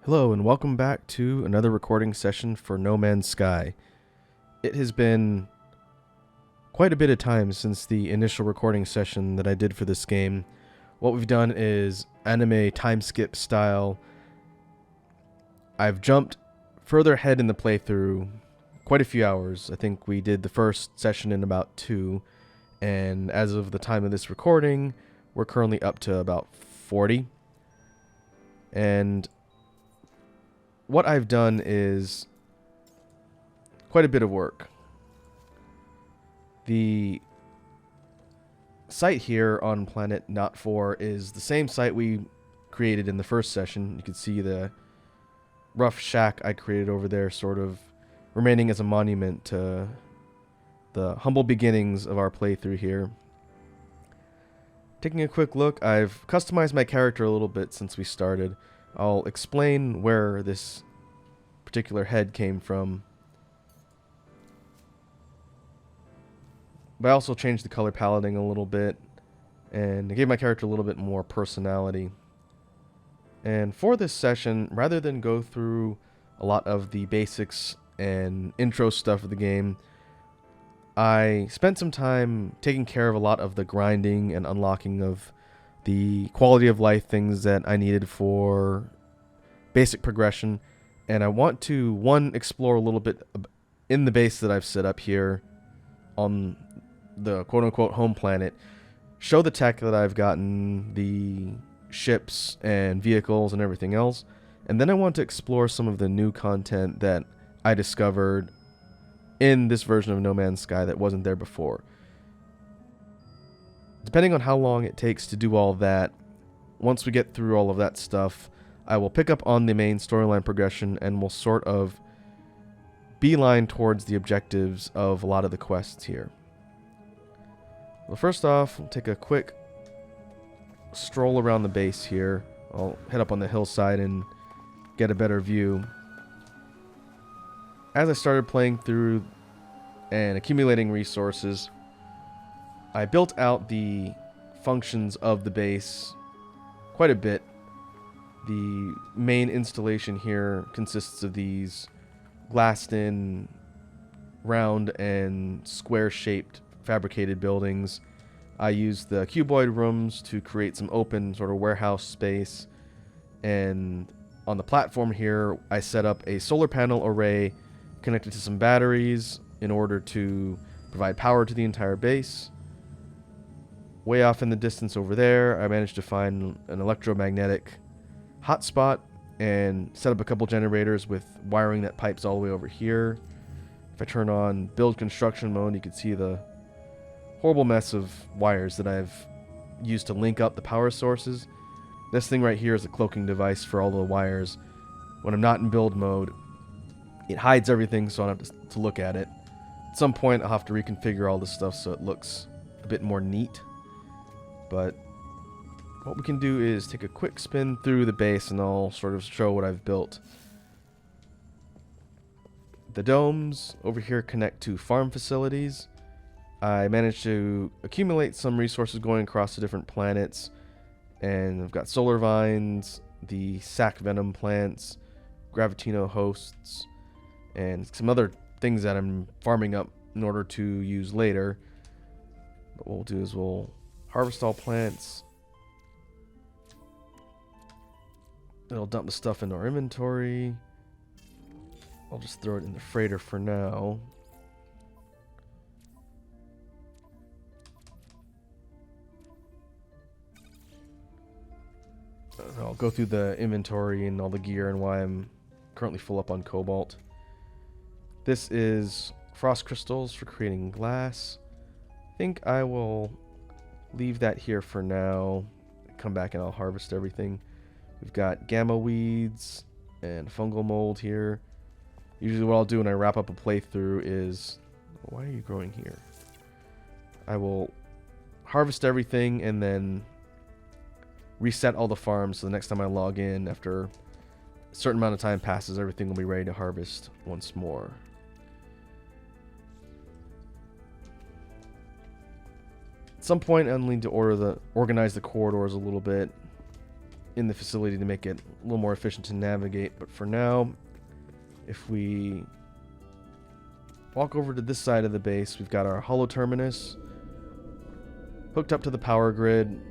Hello, and welcome back to another recording session for No Man's Sky. It has been quite a bit of time since the initial recording session that I did for this game. What we've done is anime time skip style. I've jumped further ahead in the playthrough quite a few hours. I think we did the first session in about 2, and as of the time of this recording, we're currently up to about 40. And what I've done is quite a bit of work. The site here on planet Not 4 is the same site we created in the first session. You can see the rough shack I created over there sort of remaining as a monument to the humble beginnings of our playthrough here. Taking a quick look, I've customized my character a little bit since we started. I'll explain where this particular head came from. But I also changed the color paletting a little bit, and I gave my character a little bit more personality. And for this session, rather than go through a lot of the basics and intro stuff of the game, I spent some time taking care of a lot of the grinding and unlocking of the quality of life things that I needed for basic progression. And I want to, one, explore a little bit in the base that I've set up here on the quote-unquote home planet, show the tech that I've gotten, the ships and vehicles and everything else, and then I want to explore some of the new content that I discovered in this version of No Man's Sky that wasn't there before. Depending on how long it takes to do all that, once we get through all of that stuff, I will pick up on the main storyline progression and we'll sort of beeline towards the objectives of a lot of the quests here. Well, first off, we'll take a quick stroll around the base here. I'll head up on the hillside and get a better view. As I started playing through and accumulating resources, I built out the functions of the base quite a bit. The main installation here consists of these glassed-in, round and square-shaped fabricated buildings. I used the cuboid rooms to create some open sort of warehouse space, and on the platform here I set up a solar panel array connected to some batteries in order to provide power to the entire base. Way off in the distance over there, I managed to find an electromagnetic hotspot and set up a couple generators with wiring that pipes all the way over here. If I turn on build construction mode, you can see the horrible mess of wires that I've used to link up the power sources. This thing right here is a cloaking device for all the wires. When I'm not in build mode, it hides everything so I don't have to look at it. At some point I'll have to reconfigure all this stuff so it looks a bit more neat. But what we can do is take a quick spin through the base and I'll sort of show what I've built. The domes over here connect to farm facilities. I managed to accumulate some resources going across the different planets, and I've got solar vines, the sac venom plants, gravitino hosts, and some other things that I'm farming up in order to use later. But what we'll do is we'll harvest all plants. It'll dump the stuff into our inventory. I'll just throw it in the freighter for now. I'll go through the inventory and all the gear and why I'm currently full up on cobalt. This is frost crystals for creating glass. I think I will leave that here for now. Come back and I'll harvest everything. We've got gamma weeds and fungal mold here. Usually what I'll do when I wrap up a playthrough is... Why are you growing here? I will harvest everything and then reset all the farms so the next time I log in, after a certain amount of time passes, everything will be ready to harvest once more. At some point I'll need to organize the corridors a little bit. in the facility to make it a little more efficient to navigate. But for now, if we walk over to this side of the base, we've got our holo terminus hooked up to the power grid.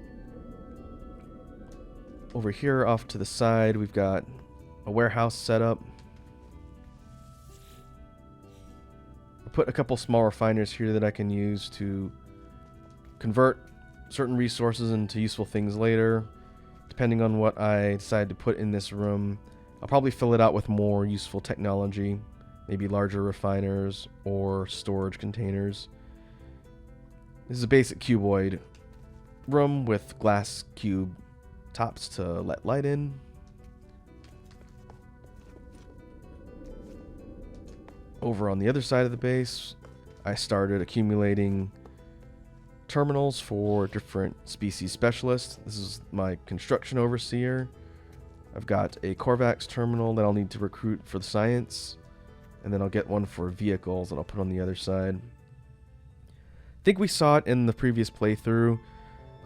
Over here off to the side, we've got a warehouse set up. I put a couple small refiners here that I can use to convert certain resources into useful things later. Depending on what I decide to put in this room, I'll probably fill it out with more useful technology, maybe larger refiners or storage containers. This is a basic cuboid room with glass cube tops to let light in. Over on the other side of the base, I started accumulating terminals for different species specialists. This is my construction overseer. I've got a Korvax terminal that I'll need to recruit for the science, and then I'll get one for vehicles that I'll put on the other side. I think we saw it in the previous playthrough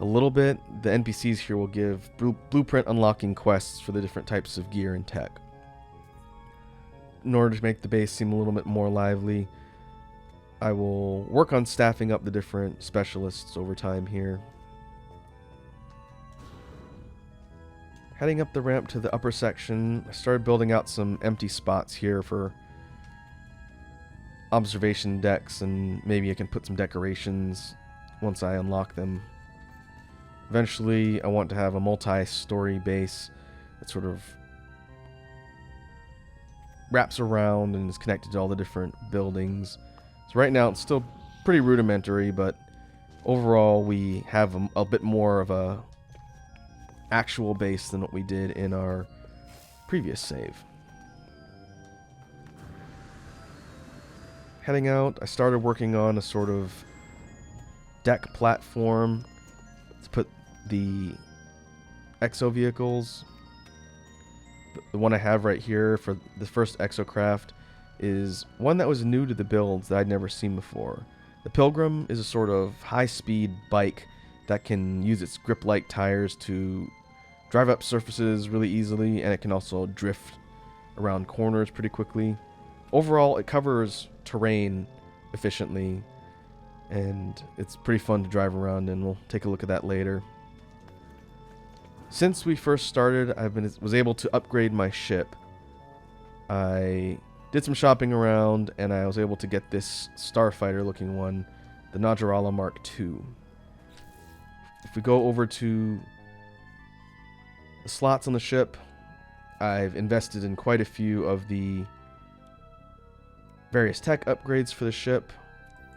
a little bit. The NPCs here will give blueprint unlocking quests for the different types of gear and tech. In order to make the base seem a little bit more lively, I will work on staffing up the different specialists over time here. Heading up the ramp to the upper section, I started building out some empty spots here for observation decks, and maybe I can put some decorations once I unlock them. Eventually, I want to have a multi-story base that sort of wraps around and is connected to all the different buildings. So right now it's still pretty rudimentary, but overall we have a bit more of a actual base than what we did in our previous save. Heading out, I started working on a sort of deck platform to put the exo vehicles. The one I have right here for the first exocraft is one that was new to the builds that I'd never seen before. The Pilgrim is a sort of high-speed bike that can use its grip-like tires to drive up surfaces really easily, and it can also drift around corners pretty quickly. Overall, it covers terrain efficiently, and it's pretty fun to drive around, and we'll take a look at that later. Since we first started, I was able to upgrade my ship. I did some shopping around, and I was able to get this starfighter looking one, the Najarala Mark II. If we go over to the slots on the ship, I've invested in quite a few of the various tech upgrades for the ship.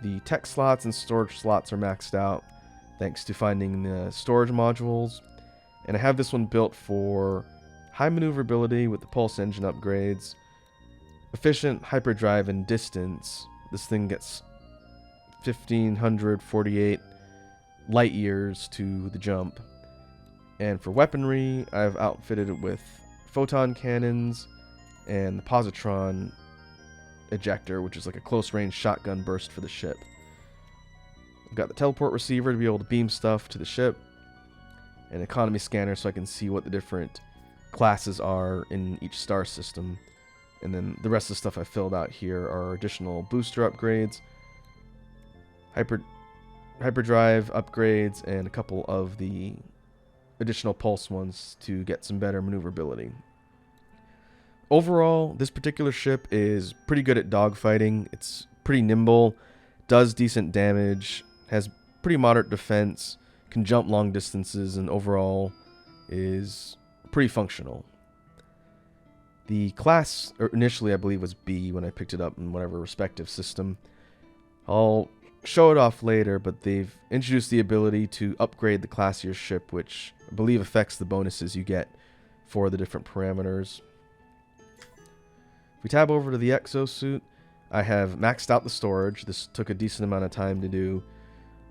The tech slots and storage slots are maxed out thanks to finding the storage modules. And I have this one built for high maneuverability with the pulse engine upgrades, efficient hyperdrive and distance. This thing gets 1,548 light years to the jump. And for weaponry, I've outfitted it with photon cannons and the positron ejector, which is like a close-range shotgun burst for the ship. I've got the teleport receiver to be able to beam stuff to the ship, an economy scanner so I can see what the different classes are in each star system. And then the rest of the stuff I filled out here are additional booster upgrades, hyperdrive upgrades, and a couple of the additional pulse ones to get some better maneuverability. Overall, this particular ship is pretty good at dogfighting. It's pretty nimble, does decent damage, has pretty moderate defense, can jump long distances, and overall is pretty functional. The class initially I believe was B when I picked it up in whatever respective system. I'll show it off later, but they've introduced the ability to upgrade the class of your ship, which I believe affects the bonuses you get for the different parameters. If we tab over to the exosuit, I have maxed out the storage. This took a decent amount of time to do,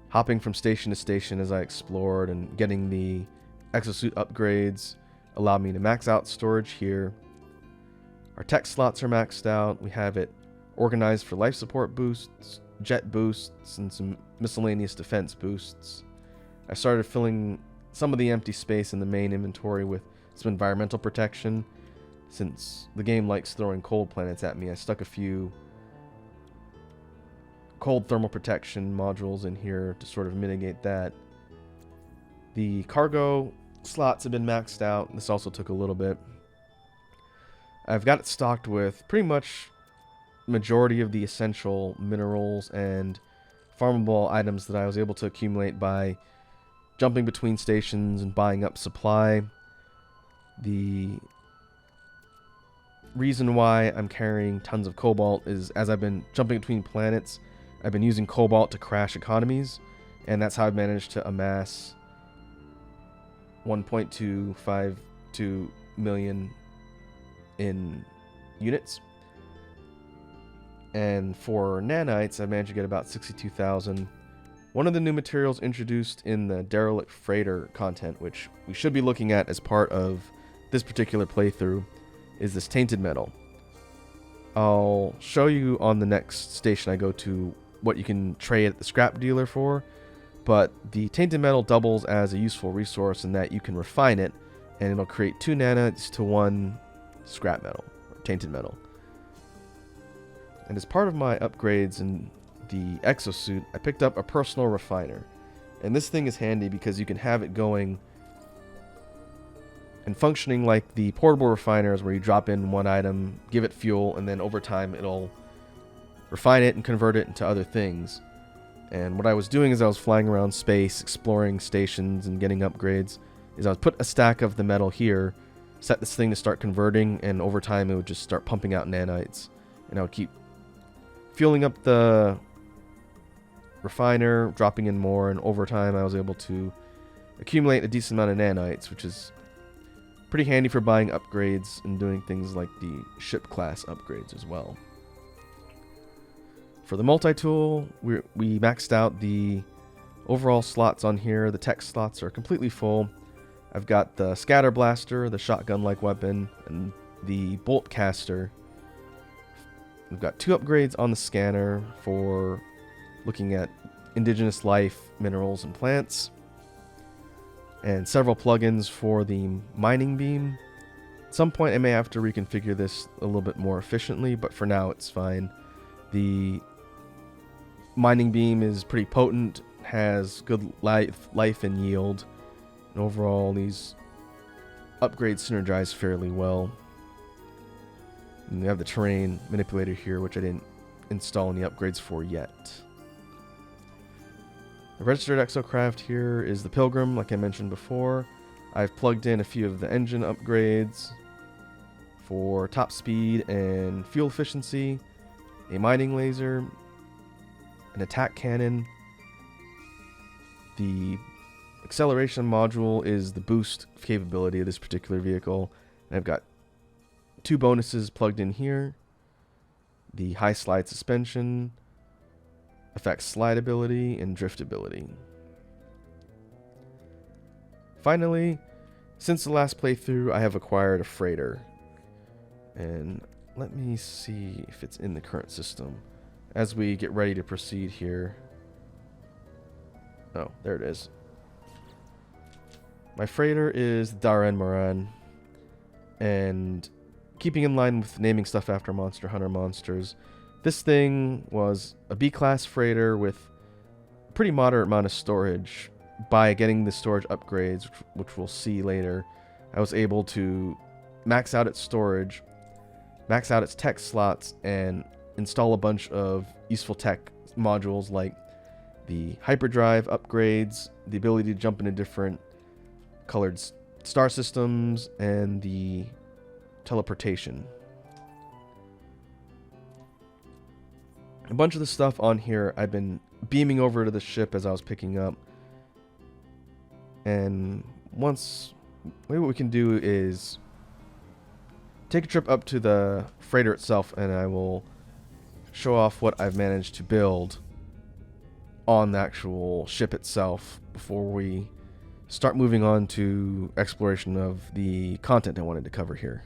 hopping from station to station as I explored, and getting the exosuit upgrades allowed me to max out storage here. Our tech slots are maxed out. We have it organized for life support boosts, jet boosts, and some miscellaneous defense boosts. I started filling some of the empty space in the main inventory with some environmental protection. Since the game likes throwing cold planets at me, I stuck a few cold thermal protection modules in here to sort of mitigate that. The cargo slots have been maxed out. This also took a little bit. I've got it stocked with pretty much majority of the essential minerals and farmable items that I was able to accumulate by jumping between stations and buying up supply. The reason why I'm carrying tons of cobalt is as I've been jumping between planets, I've been using cobalt to crash economies, and that's how I've managed to amass 1.252 million in units. And for nanites, I managed to get about 62,000. One of the new materials introduced in the derelict freighter content, which we should be looking at as part of this particular playthrough, is this tainted metal. I'll show you on the next station I go to what you can trade at the scrap dealer for, but the tainted metal doubles as a useful resource in that you can refine it, and it'll create 2 nanites to 1 scrap metal, or tainted metal. And as part of my upgrades in the exosuit, I picked up a personal refiner. And this thing is handy because you can have it going and functioning like the portable refiners, where you drop in one item, give it fuel, and then over time it'll refine it and convert it into other things. And what I was doing as I was flying around space, exploring stations and getting upgrades, is I would put a stack of the metal here, set this thing to start converting, and over time it would just start pumping out nanites. And I would keep fueling up the refiner, dropping in more, and over time I was able to accumulate a decent amount of nanites, which is pretty handy for buying upgrades and doing things like the ship class upgrades as well. For the multi-tool, we maxed out the overall slots on here. The tech slots are completely full. I've got the scatter blaster, the shotgun-like weapon, and the bolt caster. We've got 2 upgrades on the scanner for looking at indigenous life, minerals, and plants, and several plugins for the mining beam. At some point I may have to reconfigure this a little bit more efficiently, but for now it's fine. The mining beam is pretty potent, has good life and yield, and overall these upgrades synergize fairly well. And we have the terrain manipulator here, which I didn't install any upgrades for yet. The registered exocraft here is the Pilgrim, like I mentioned before. I've plugged in a few of the engine upgrades for top speed and fuel efficiency, a mining laser, an attack cannon. The acceleration module is the boost capability of this particular vehicle. And I've got 2 bonuses plugged in here. The high slide suspension, affects slide ability, and drift ability. Finally, since the last playthrough, I have acquired a freighter. And let me see if it's in the current system as we get ready to proceed here. Oh, there it is. My freighter is Darren Moran, and keeping in line with naming stuff after Monster Hunter monsters, this thing was a B-class freighter with a pretty moderate amount of storage. By getting the storage upgrades, which we'll see later, I was able to max out its storage, max out its tech slots, and install a bunch of useful tech modules like the hyperdrive upgrades, the ability to jump into different colored star systems, and the teleportation. A bunch of the stuff on here I've been beaming over to the ship as I was picking up. And maybe what we can do is take a trip up to the freighter itself, and I will show off what I've managed to build on the actual ship itself before we start moving on to exploration of the content I wanted to cover here.